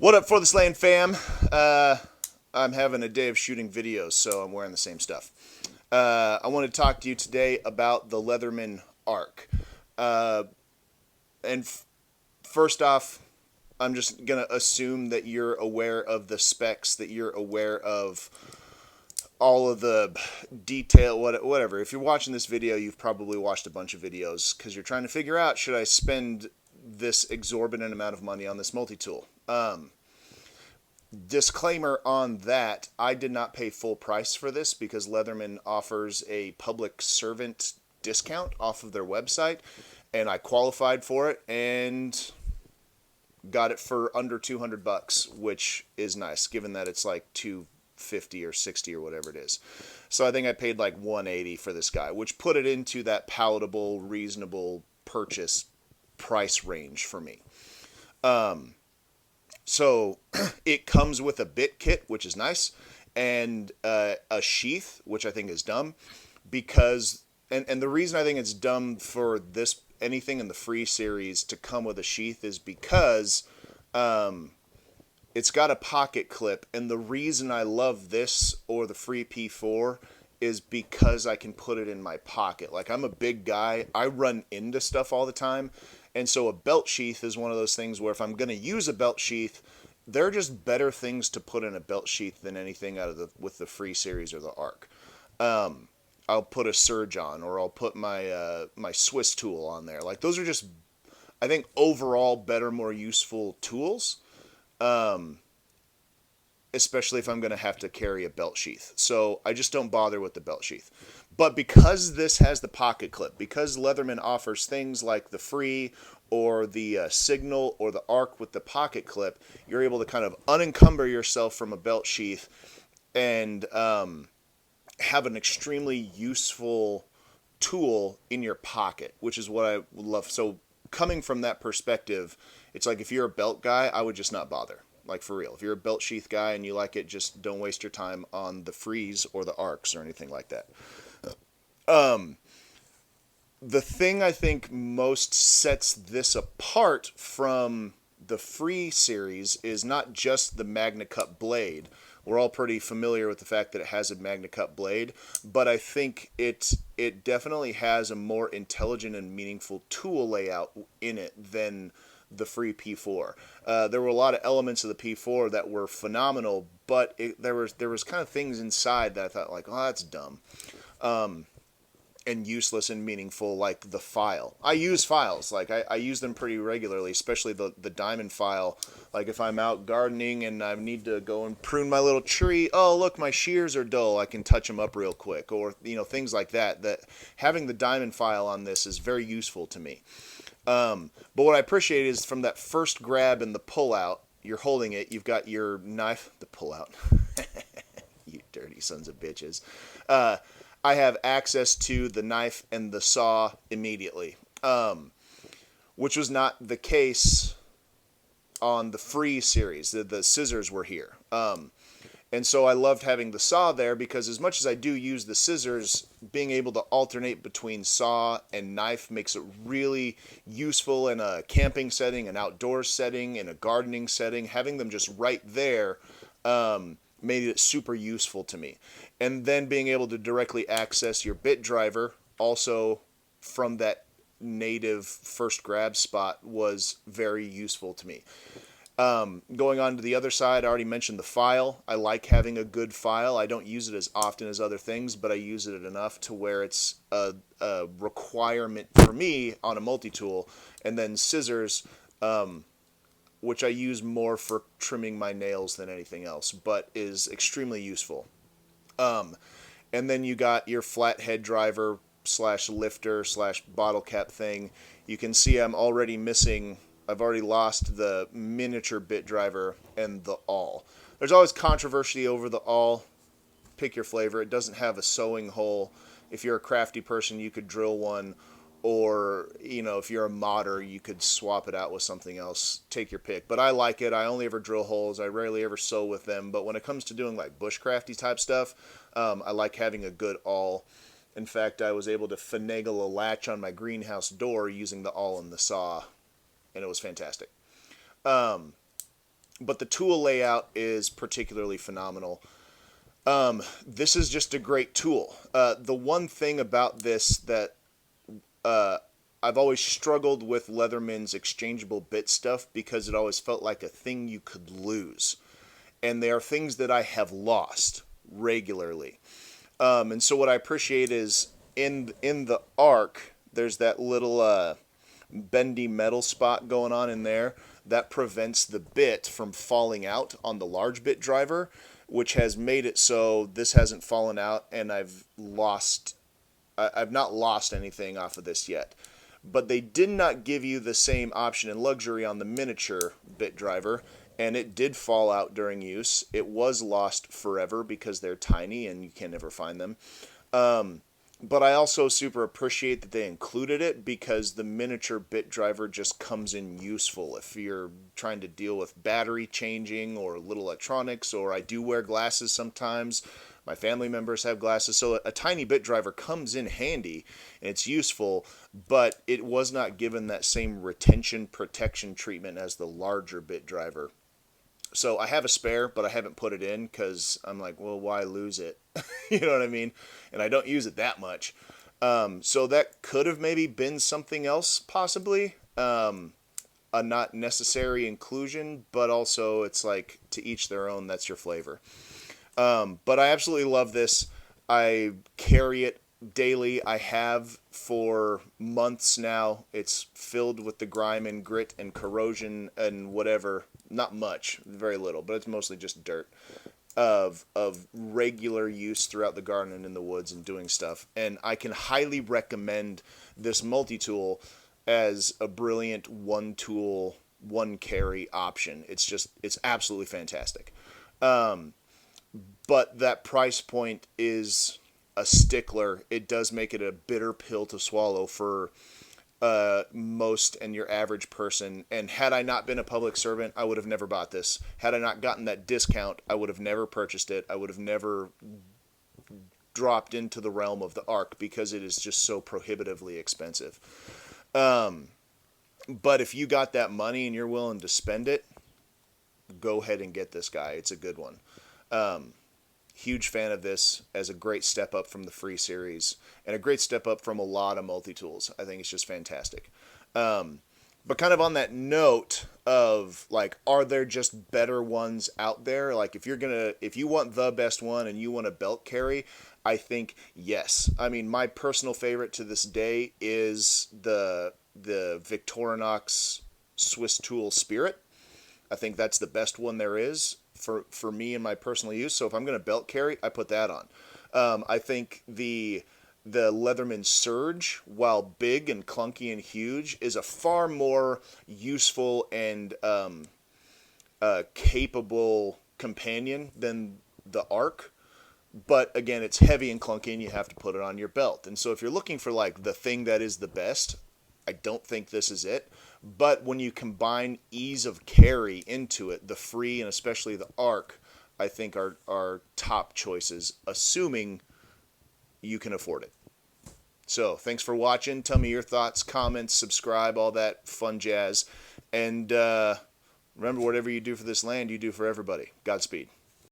What up for this land fam? I'm having a day of shooting videos, so I'm wearing the same stuff. I want to talk to you today about the Leatherman Arc. Uh, and first off, I'm just going to assume that you're aware of the specs, that you're aware of all of the detail, whatever. If you're watching this video, you've probably watched a bunch of videos because you're trying to figure out, should I spend this exorbitant amount of money on this multi-tool? Disclaimer on that, I did not pay full price for this because Leatherman offers a public servant discount off of their website, and I qualified for it and got it for under 200 bucks, which is nice given that it's like 250 or 60 or whatever it is. So I think I paid like 180 for this guy, which put it into that palatable, reasonable purchase price range for me. So it comes with a bit kit, which is nice, and a sheath, which I think is dumb, because and the reason I think it's dumb for this anything in the free series to come with a sheath is because it's got a pocket clip, and the reason I love this or the free P4 is because I can put it in my pocket. Like, I'm a big guy, I run into stuff all the time. And so a belt sheath is one of those things where if I'm going to use a belt sheath, there are just better things to put in a belt sheath than anything out of with the free series or the Arc. I'll put a Surge on, or I'll put my my Swiss tool on there. Like, those are just, I think, overall better, more useful tools. Especially if I'm going to have to carry a belt sheath. So I just don't bother with the belt sheath. But because this has the pocket clip, because Leatherman offers things like the Free or the Signal or the Arc with the pocket clip, you're able to kind of unencumber yourself from a belt sheath and have an extremely useful tool in your pocket, which is what I love. So coming from that perspective, it's like if you're a belt guy, I would just not bother. Like, for real. If you're a belt sheath guy and you like it, just don't waste your time on the Frees or the Arcs or anything like that. The thing I think most sets this apart from the Free series is not just the Magna Cut blade. We're all pretty familiar with the fact that it has a Magna Cut blade, but I think it definitely has a more intelligent and meaningful tool layout in it than the free P4. There were a lot of elements of the P4 that were phenomenal, but there was kind of things inside that I thought, like, oh, that's dumb, and useless and meaningful, like the file. I use files, like I use them pretty regularly, especially the diamond file. Like, if I'm out gardening and I need to go and prune my little tree, oh look, my shears are dull, I can touch them up real quick, or things like that. That having the diamond file on this is very useful to me. But what I appreciate is from that first grab and the pull out, you're holding it, you've got your knife, the pull out, you dirty sons of bitches. I have access to the knife and the saw immediately, which was not the case on the Free series. The scissors were here. And so I loved having the saw there because as much as I do use the scissors, being able to alternate between saw and knife makes it really useful in a camping setting, an outdoors setting, in a gardening setting. Having them just right there made it super useful to me. And then being able to directly access your bit driver also from that native first grab spot was very useful to me. Going on to the other side, I already mentioned the file. I like having a good file. I don't use it as often as other things, but I use it enough to where it's a requirement for me on a multi-tool. And then scissors, which I use more for trimming my nails than anything else, but is extremely useful. And then you got your flathead driver slash lifter slash bottle cap thing. You can see I'm already missing... I've already lost the miniature bit driver and the awl. There's always controversy over the awl. Pick your flavor. It doesn't have a sewing hole. If you're a crafty person, you could drill one. Or, if you're a modder, you could swap it out with something else. Take your pick. But I like it. I only ever drill holes. I rarely ever sew with them. But when it comes to doing like bushcrafty type stuff, I like having a good awl. In fact, I was able to finagle a latch on my greenhouse door using the awl and the saw. And it was fantastic. but the tool layout is particularly phenomenal. This is just a great tool. The one thing about this that uh, I've always struggled with Leatherman's exchangeable bit stuff because it always felt like a thing you could lose. And they are things that I have lost regularly. And so what I appreciate is in the Arc, there's that little bendy metal spot going on in there that prevents the bit from falling out on the large bit driver, which has made it so this hasn't fallen out, and I've not lost anything off of this yet. But they did not give you the same option and luxury on the miniature bit driver, and it did fall out during use. It was lost forever because they're tiny and you can never find them. But I also super appreciate that they included it because the miniature bit driver just comes in useful if you're trying to deal with battery changing or little electronics, or I do wear glasses sometimes. My family members have glasses, so a tiny bit driver comes in handy and it's useful, but it was not given that same retention protection treatment as the larger bit driver. So I have a spare, but I haven't put it in because I'm like, well, why lose it? You know what I mean? And I don't use it that much. So that could have maybe been something else, possibly. A not necessary inclusion, but also it's like to each their own. That's your flavor. But I absolutely love this. I carry it daily. I have for months now. It's filled with the grime and grit and corrosion and whatever. Not much, very little, but it's mostly just dirt of regular use throughout the garden and in the woods and doing stuff. And I can highly recommend this multi-tool as a brilliant one tool, one carry option. It's absolutely fantastic. But that price point is a stickler. It does make it a bitter pill to swallow for most and your average person. And had I not been a public servant, I would have never bought this. Had I not gotten that discount, I would have never purchased it. I would have never dropped into the realm of the Arc because it is just so prohibitively expensive. But if you got that money and you're willing to spend it, go ahead and get this guy. It's a good one. Huge fan of this as a great step up from the free series and a great step up from a lot of multi-tools. I think it's just fantastic. But kind of on that note of like, are there just better ones out there? Like if you want the best one and you want a belt carry, I think yes. I mean, my personal favorite to this day is the Victorinox Swiss Tool Spirit. I think that's the best one there is for me and my personal use. So if I'm going to belt carry, I put that on. I think the Leatherman Surge, while big and clunky and huge, is a far more useful and capable companion than the Arc. But again, it's heavy and clunky and you have to put it on your belt. And so if you're looking for like the thing that is the best, I don't think this is it. But when you combine ease of carry into it, the free and especially the Arc, I think are top choices, assuming you can afford it. So thanks for watching. Tell me your thoughts, comments, subscribe, all that fun jazz. And remember, whatever you do for this land, you do for everybody. Godspeed.